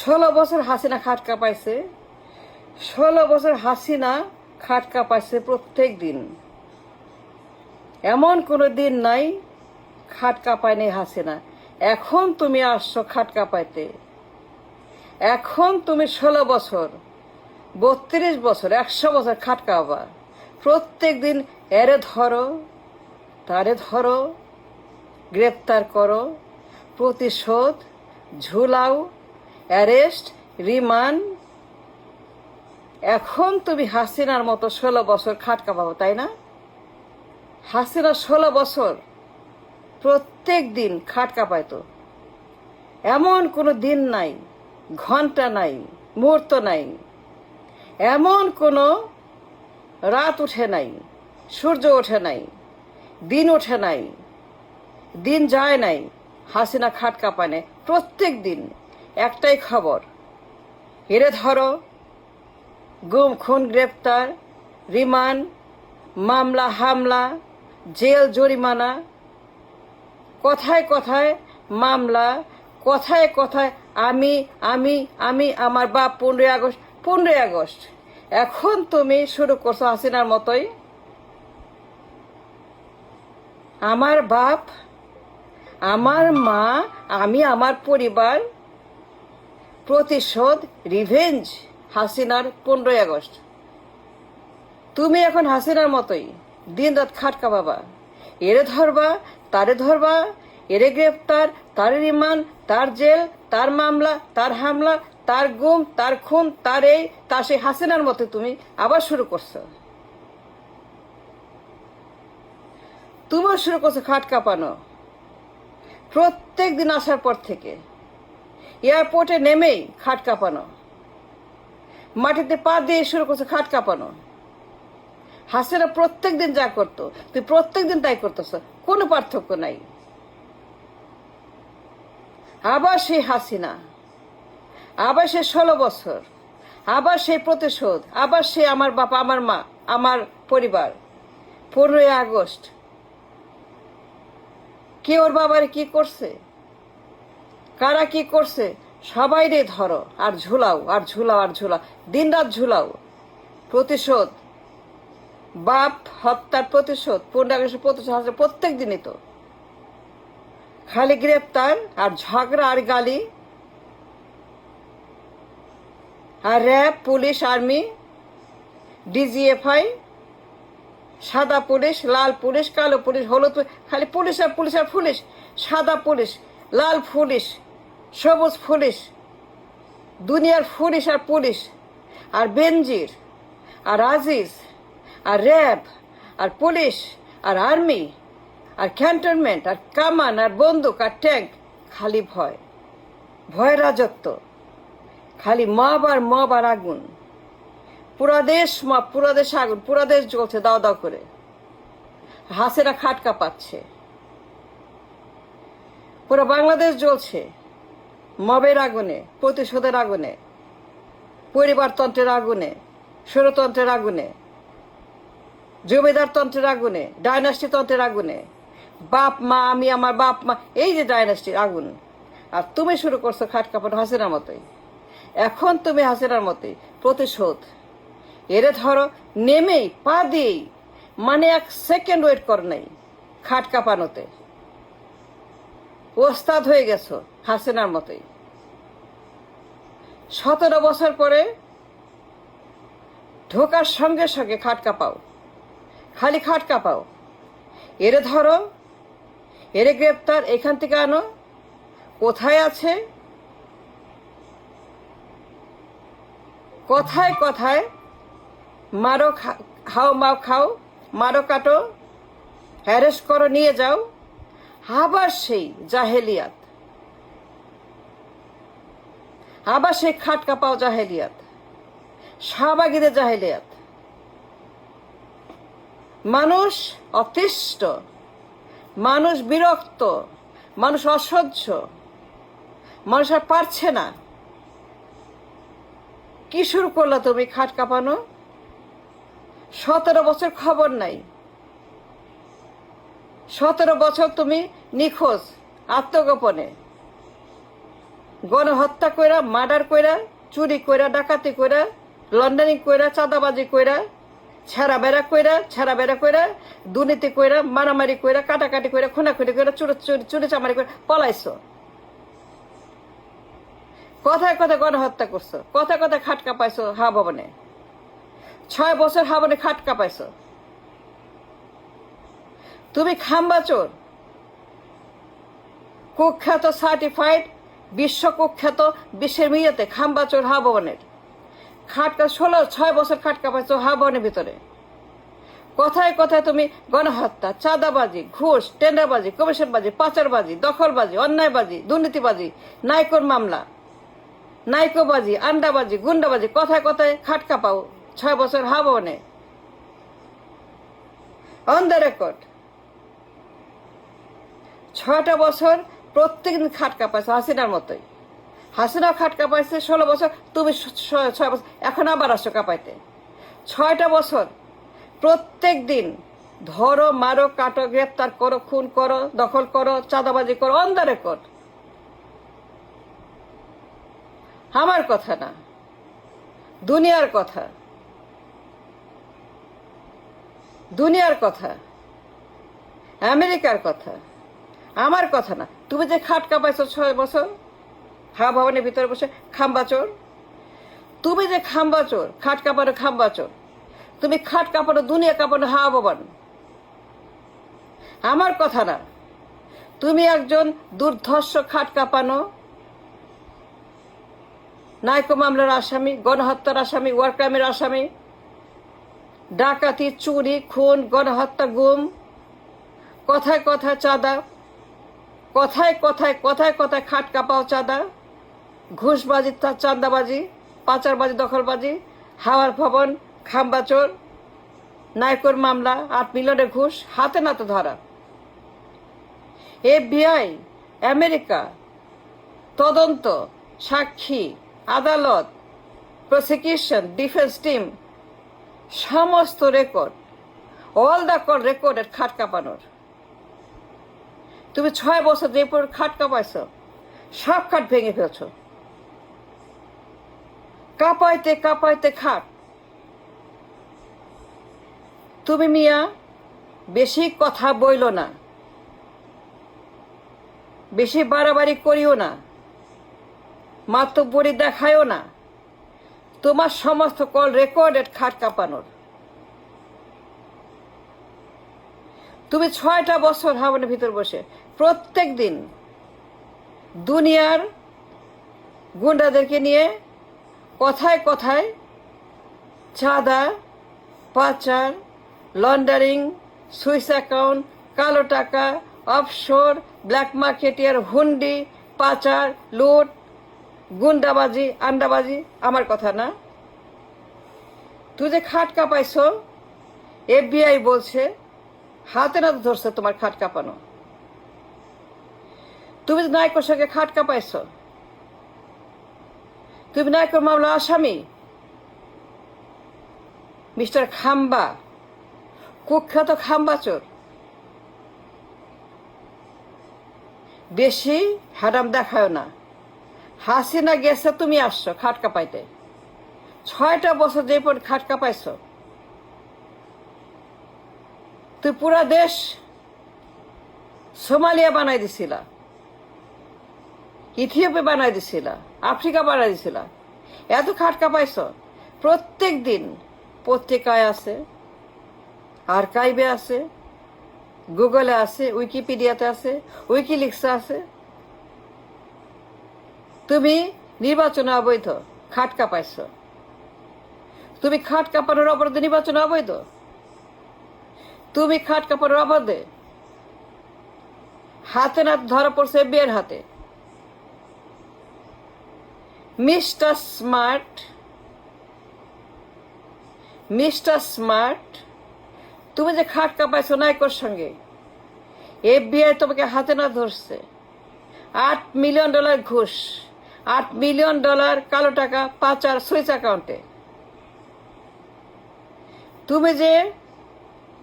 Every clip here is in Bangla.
16 বছর হাসিনা খাট কাঁপাইছে, 16 বছর হাসিনা খাট কাঁপাইছে প্রত্যেক দিন। এমন কোনো দিন নাই খাট কাঁপায় নেই হাসিনা। এখন তুমি আসছো খাট কাঁপাইতে। এখন তুমি 16 বছর, 32 বছর, 100 বছর খাট কাঁপা। প্রত্যেক দিন এরে ধরো, তারে ধরো, গ্রেপ্তার করো, প্রতিশোধ, ঝুলাও, অ্যারেস্ট, রিমান্ড। এখন তুমি হাসিনার মতো 16 বছর খাট কাঁপাবো, তাই না? হাসিনা 16 বছর প্রত্যেক দিন খাট কাঁপাইতো। এমন কোনো দিন নাই, ঘন্টা নাই, মুহূর্ত নাই, এমন কোনো রাত উঠে নাই, সূর্য ওঠে নাই, দিন ওঠে নাই, দিন যায় নাই হাসিনা খাট কাঁপানে। প্রত্যেক দিন একটাই খবর, এরে ধরো, গুম খুন গ্রেপ্তার, রিমান্ড, মামলা হামলা, জেল জরিমানা, কথায় কথায় মামলা, কথায় কথায় আমি আমি আমি আমার বাপ 15 আগস্ট 15 আগস্ট। এখন তুমি শুরু করছো হাসিনার মতোই, আমার বাপ, আমার মা, আমি, আমার পরিবার, প্রতিশোধ, রিভেঞ্জ। হাসিনার 15 আগস্ট। তুমি এখন হাসিনার মতোই দিন রাত খাট কাঁপাবা। এরে ধরবা, তারে ধরবা, এরে গ্রেপ্তার, তার রিমান্ড, তার জেল, তার মামলা, তার হামলা, তার গুম, তার খুন, তার এই, তা সেই হাসিনার মতো তুমি আবার শুরু করছো। তুমিও শুরু করছো খাট কাঁপানো। প্রত্যেক দিন আসার পর থেকে এয়ারপোর্টে নেমেই খাট কাঁপানো, মাটিতে পা দিয়ে শুরু করছো খাট কাঁপানো। হাসিনা প্রত্যেক দিন যা করতো তুই প্রত্যেক দিন তাই করতেছ, কোনো পার্থক্য নাই। আবার সেই হাসিনা, আবার সে 16 বছর, আবার সেই প্রতিশোধ, আবার সে আমার বাবা, আমার মা, আমার পরিবার। 15 আগস্ট কে ওর বাবারে কি করছে, কারা কি করছে, সবাই রে ধরো আর ঝুলাও আর ঝুলাও আর ঝুলাও, দিন রাত ঝুলাও। প্রতিশোধ, বাপ হত্যার প্রতিশোধ, 15 আগস্টের প্রতিশোধ। প্রত্যেক দিনই তো খালি গ্রেপ্তার আর ঝগড়া আর গালি। আর র্যাব, পুলিশ, আর্মি, ডিজিএফআই, সাদা পুলিশ, লাল পুলিশ, কালো পুলিশ, হলুদ, খালি পুলিশ আর পুলিশ আর পুলিশ। সাদা পুলিশ, লাল পুলিশ, সবুজ পুলিশ, দুনিয়ার পুলিশ আর পুলিশ। আর বেনজির আর আজিজ আর র্যাব আর পুলিশ আর আর্মি আর ক্যান্টনমেন্ট আর কামান আর বন্দুক আর ট্যাঙ্ক। খালি ভয়, ভয় রাজত্ব, খালি মব আর মব আর আগুন। পুরা দেশ মব, পুরা দেশ আগুন, পুরা দেশ জ্বলছে দাও দাও করে। হাসিনা খাট কাঁপাচ্ছে, পুরো বাংলাদেশ জ্বলছে মবের আগুনে, প্রতিশোধের আগুনে, পরিবারতন্ত্রের আগুনে, স্বৈরতন্ত্রের আগুনে, জমিদার তন্ত্রের আগুনে, ডাইনাস্টি তন্ত্রের আগুনে। বাপ মা, আমি, আমার বাপ মা, এই যে ডাইনাস্টির আগুন। আর তুমি শুরু করছো খাট কাঁপানো হাসিনার মতোই। এখন তুমি হাসিনার মতোই প্রতিশোধ। এরে ধরো, নেমেই পা দিয়েই, মানে 1 সেকেন্ড ওয়েট কর নাই খাট কাঁপানোতে। ওস্তাদ হয়ে গেছো হাসিনার মতোই। 17 বছর পরে ঢোকার সঙ্গে সঙ্গে খাট কাঁপাও, খালি খাট কাঁপাও। এরে ধরো, এরে গ্রেপ্তার, এখান থেকে আনো, কোথায় আছে, কথায় কথায় মারো, খাও মাও খাও, মারো কাটো, হ্যারেস করো, নিয়ে যাও। আবার সেই জাহেলিয়াত, আবার সেই খাট কাঁপাও জাহেলিয়াত, শাহবাগীদের জাহেলিয়াত। মানুষ অতিষ্ঠ, মানুষ বিরক্ত, মানুষ অসহ্য, মানুষ আর পারছে না। কি শুরু করলো তুমি খাট কাঁপানো? 17 বছর খবর নাই। 17 বছর তুমি নিখোঁজ, আত্মগোপনে, গণহত্যা কইরা, মার্ডার কইরা, চুরি কইরা, ডাকাতি কইরা, লন্ডারিং কইরা, চাঁদাবাজি কইরা, ছেঁড়া বেড়া কইরা, দুর্নীতি কইরা, মারামারি কইরা, কাটাকাটি কইরা, খুনাখুনি কইরা, চুরি চামারি করে পলাইছো। কথায় কথায় গণহত্যা করছো, কথায় কথায় খাট কাঁপাইছো হা ভবনে। 6 বছর হা ভবনে খাট কাঁপাইছো। তুমি খাম্বা চোর, কুখ্যাত সার্টিফাইড, বিশ্ব কুখ্যাত, বিশ্বের মেয়েতে খাম্বা চোর হা ভবনের। 6 বছর খাট কাঁপাইছো হা ভবনের ভিতরে। কথায় কথায় তুমি গণহত্যা, চাঁদাবাজি, ঘুষ, টেন্ডারবাজি, কমিশনবাজি, পাচারবাজি, দখলবাজি, অন্যায়বাজি, দুর্নীতিবাজি, নাইকোর মামলা, নাইকোবাজি, আন্ডাবাজি, গুন্ডাবাজি, কথায় কথায় খাট কাঁপাও 6 বছর হা ভবনে। অন দ্য রেকর্ড 6টা বছর প্রত্যেকদিন খাট কাঁপাইছো হাসিনার মতোই। হাসিনাও খাট কাঁপাইছে 16 বছর, তুমি 6 বছর, এখন আবার আসছো কাঁপাইতে। 6টা বছর প্রত্যেক দিন ধরো, মারো, কাটো, গ্রেপ্তার করো, খুন করো, দখল করো, চাঁদাবাজি করো, অন দ্য রেকর্ড। আমার কথা না, দুনিয়ার কথা, দুনিয়ার কথা, আমেরিকার কথা, আমার কথা না। তুমি যে খাট কাঁপাইছো 6 বছর হা ভবনের ভিতরে বসে, খাম্বা চোর। তুমি যে খাম্বা চোর, খাট কাঁপানো খাম্বা চোর, তুমি খাট কাঁপানো, দুনিয়া কাঁপানো হা ভবন। আমার কথা না, তুমি একজন দুর্ধর্ষ খাট কাঁপানো নাইকো মামলার আসামি, গণহত্যার আসামি, ওয়ার ক্রাইমের আসামি, ডাকাতি, চুরি, খুন, গণহত্যা, গুম, কথায় কথায় চাঁদা, কথায় কথায় কথায় কথায় খাট কাঁপাও চাঁদা, ঘুষবাজি, চাঁদাবাজি, পাচারবাজি, দখলবাজি, হাওয়ার ভবন, খাম্বা চোর, নাইকোর মামলা, 8 মিলিয়নের ঘুষ, হাতে নাতে ধরা। FBI, আমেরিকা, তদন্ত, সাক্ষী, আদালত, প্রসিকিউশন, ডিফেন্স টিম, সমস্ত রেকর্ড, অল দ্য রেকর্ডের খাট কাঁপানোর। তুমি 6 বছর যে পর খাট কাঁপাইছো, সব খাট ভেঙে ফেলছ। কাঁপাইতে কাঁপাইতে খাট। তুমি মিয়া বেশি কথা বইল না, বেশি বাড়াবাড়ি করিও না, মাতব্বরি দেখায়ও না। তোমার সমস্ত কল রেকর্ডেড খাট কাঁপানোর। তুমি 6টা বছর হাওয়ানের ভিতর বসে প্রত্যেক দিন দুনিয়ার গুন্ডাদেরকে নিয়ে কথায় কথায় চাঁদা, পাচার, লন্ডারিং, সুইস অ্যাকাউন্ট, কালো টাকা, অফশোর, ব্ল্যাক মার্কেটিয়ার, হুন্ডি, পাচার, লুট, গুন্ডাবাজি, আন্ডাবাজি। আমার কথা না, তুই যে খাট কাঁপাইছো, FBI বলছে হাতে না ধরছে তোমার খাট কাঁপানো। তুমি নাইকোর সঙ্গে খাট কাঁপাইছো, তুমি নাইকোর মামলা আসামি। মিস্টার খাম্বা, কুখ্যাত খাম্বা চোর। বেশি হ্যাডাম দেখায় না। হাসিনা গেছে, তুমি আসছো খাট কাঁপাইতে। 6টা বছর যে পর খাট কাঁপাইছো, তুই পুরা দেশ সোমালিয়া বানাই দিছিলা, ইথিওপিয়া বানাই দিছিলা, আফ্রিকা বানাই দিছিলা। এত খাট কাঁপাইছ। প্রত্যেক দিন পত্রিকায় আছে, আর্কাইভে আছে, গুগলে আছে, উইকিপিডিয়াতে আছে, উইকিলিক্সে আছে। তুমি নির্বাচনে অবৈধ খাট কাঁপাইছ। তুমি খাট কাঁপানোর অপরাধে নির্বাচনে অবৈধ। তুমি খাট কাঁপানোর অপরাধে হাতে না ধরা পড়ছে FBI হাতে। মিস্টার স্মার্ট, তুমি যে খাট কাঁপাইছো নাইকোর সঙ্গে, FBI তোমাকে হাতে না ধরছে। $8 মিলিয়ন ঘুষ, $8 মিলিয়ন কালো টাকা, পাচার, সুইচ অ্যাকাউন্টে। তুমি যে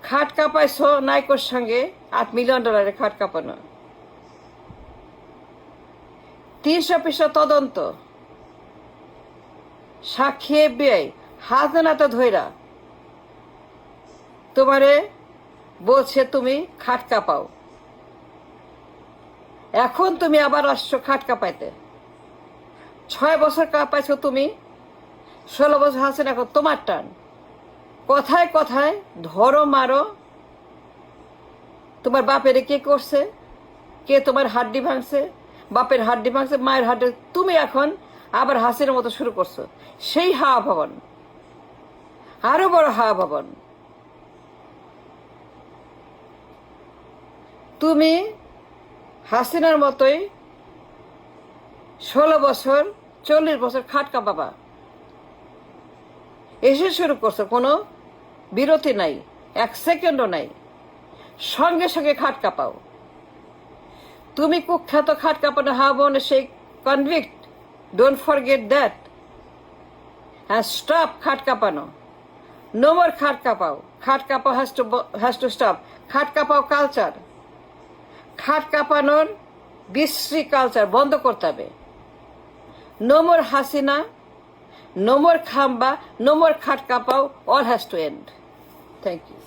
খাট কাঁপাইছো নাইকোর সঙ্গে, $8 মিলিয়ন খাট কাঁপানো। 300 পৃষ্ঠা তদন্ত, সাক্ষী FBI হাতে নাতে ধইরা তোমারে বলছে তুমি খাট কাঁপাও। এখন তুমি আবার আসছো খাট কাঁপাইতে। 6 বছর কাঁপাইছো তুমি, 16 বছর হাসিনা, এখন তোমার টান। কথায় কথায় ধরো মারো। তোমার বাপের কে করছে, কে তোমার হাড্ডি ভাঙছে, বাপের হাড্ডি ভাঙছে, মায়ের হাড্ডি, তুমি এখন আবার হাসির মতো শুরু করছো সেই হাওয়া ভবন, আরো বড় হাওয়া ভবন। তুমি হাসিনার মতোই 16 বছর 40 বছর খাট কাঁপাবা। এসে শুরু করছো, কোনো বিরতি নাই, 1 সেকেন্ডও নাই, সঙ্গে সঙ্গে খাট কাঁপাও। তুমি কুখ্যাত খাট কাঁপানো হাওয়া ভবনের সেই কনভিক্ট, ডোন্ট ফরগেট দ্যাট, হ্যাঁ স্টপ খাট কাঁপানো, নো মোর খাট কাঁপাও। খাট কাঁপাও হ্যাজ টু স্টপ। খাট কাঁপাও কালচার, খাট কাঁপানোর বিশ্রী কালচার বন্ধ করতে হবে। No more Hasina, no more খাম্বা, নো মোর খাট কাঁপাও, all has to end. Thank you.